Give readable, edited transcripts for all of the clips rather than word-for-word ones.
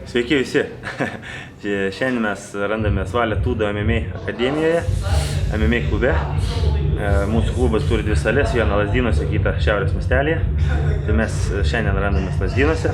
Sveiki visi. Šiandien mes randamės Valė Tūdo MMA akademijoje, MMA klube. Mūsų klubas turi dvi sales, vieną Lazdynuose, kitą Šiaurės miestelyje. Tai mes šiandien randamės Lazdynuose.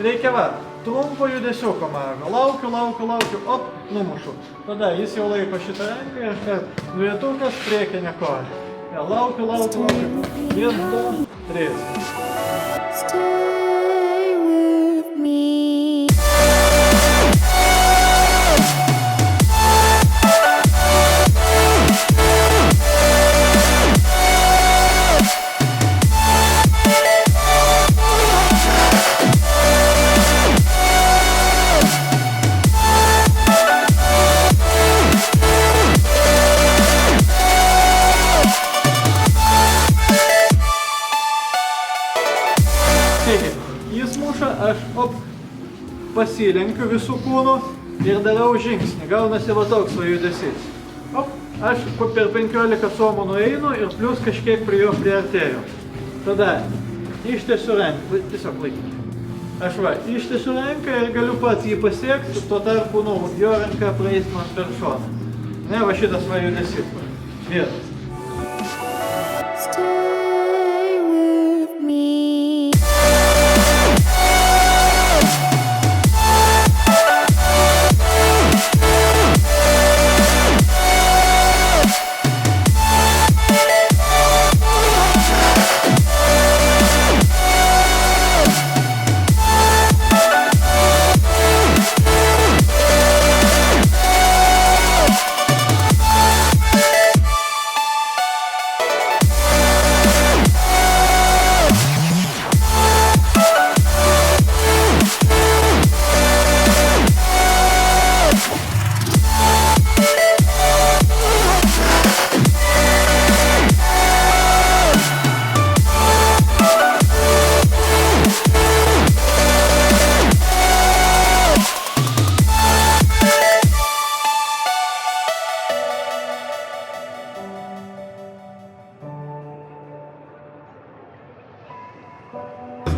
Reikia trumpo judesiuko mažo. Laukiu, op, numušu. Tada jis jau laiko šitą ranką ir kad dvietukas priekinė koja. Ja, laukiu. 1, 2, 3. Stay with me. Jis muša, aš pasilenkiu visų kūnų ir darau žingsnį. Gaunasi va toks va judesys. Aš per 15 suomų nueinu ir plus kažkiek prie jo priartėju. Tada ištiesiu ranką, tiesiog laikyti. Aš ištiesiu ranką ir galiu pats jį pasiekti, tuo tarpu jo ranka praeis man per šoną. Ne, va šitas va judesys. Vietas. Stay with me.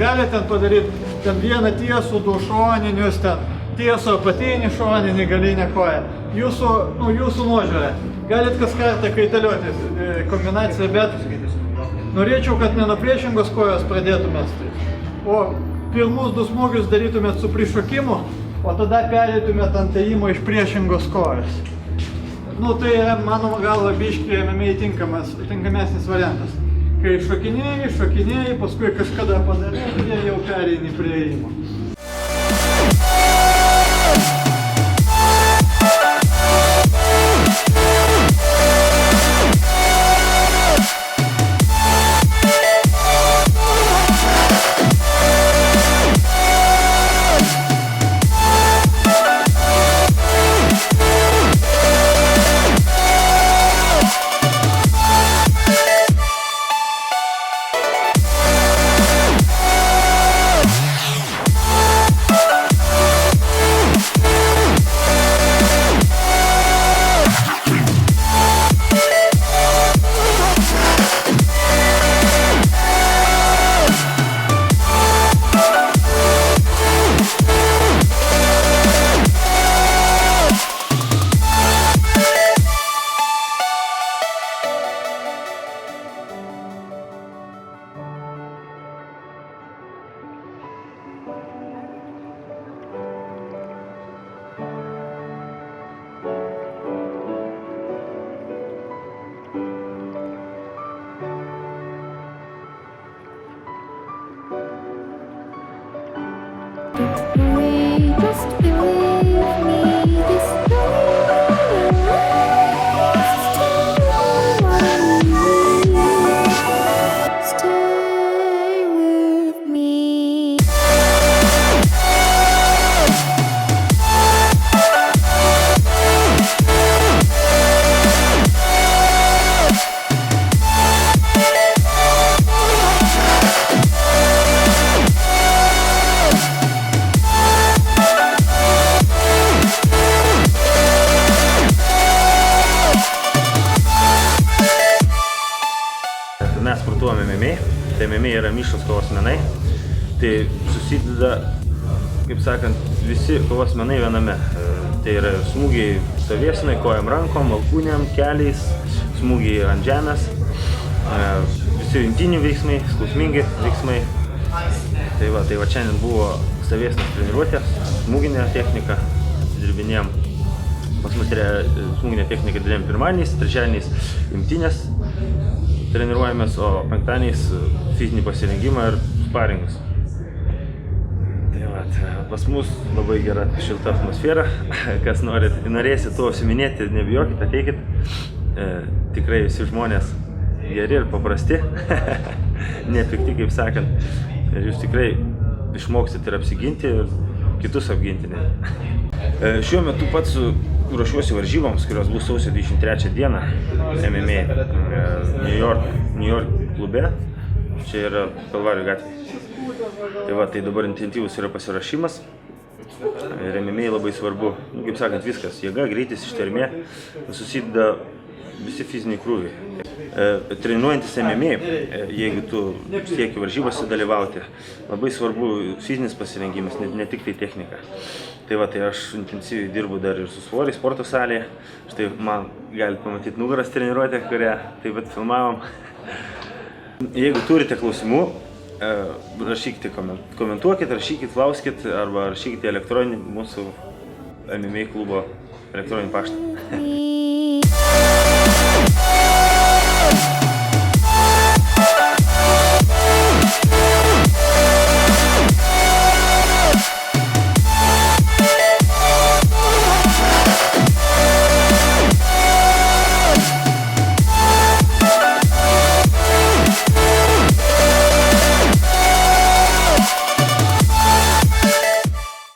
Galite ten padaryti vieną tiesų, du šoninius, tiesų apatinį šoninį, galinę koją. Jūsų nuožiūrė. Galit kas kartą kaitaliuoti kombinaciją, bet norėčiau, kad ne nuo priešingos kojos pradėtumėt. O pirmus 2 smūgius darytumėt su prišokimu, o tada pereitumėt ant ėjimo iš priešingos kojos. Tai yra, mano galva, biškį MMA tinkamesnis variantas. Kai šokinėjai, paskui kažkada padarai, jie jau pereini prie ėjimo. mes sportuojam MMA, tai MMA yra mišrūs kovos menai, tai susideda, kaip sakant, visi kovos menai viename. Tai yra smūgiai stovėsenai, kojam rankom, alkūnėm, keliais, smūgiai ant žemės, visi imtynių veiksmai, skausmingi veiksmai. Tai va šiandien buvo stovėsenos treniruotės, smūginė technika, dirbinėjom. Pas mus smūginė technika dirbėjom pirmadieniais, trečiadieniais imtynės treniruojamės, o penktadieniais fizinį pasirengimą ir sparingus. Pas mus labai gera šilta atmosfera, kas norėsit to užsiminėti, nebijokit, ateikit. Tikrai visi žmonės geri ir paprasti, nepikti, kaip sakant. Ir jūs tikrai išmoksit ir apsiginti, ir kitus apginti. Šiuo metu pats ruošiuosi varžyboms, kurios bus sausio 23 dieną MMA New York klube. Čia yra Kalvarijų gatvėje. Tai dabar intensyvus yra pasiruošimas. Ir MMA labai svarbu, kaip sakant, viskas. Jėga, greitis, ištvermė, susideda visi fiziniai krūviai. Treniruojantis MMA, jeigu tu sieki varžybose dalyvauti, labai svarbu fizinis pasirengimas, ne tik tai technika. Tai aš intensyviai dirbu dar ir su svoriais sporto salėje. Štai man galite pamatyti nugaros treniruotę, kurią taip pat filmavom. Jeigu turite klausimų, rašykite, komentuokit, rašykit, klauskit arba rašykite elektroninį mūsų MMA klubo elektroninį paštą.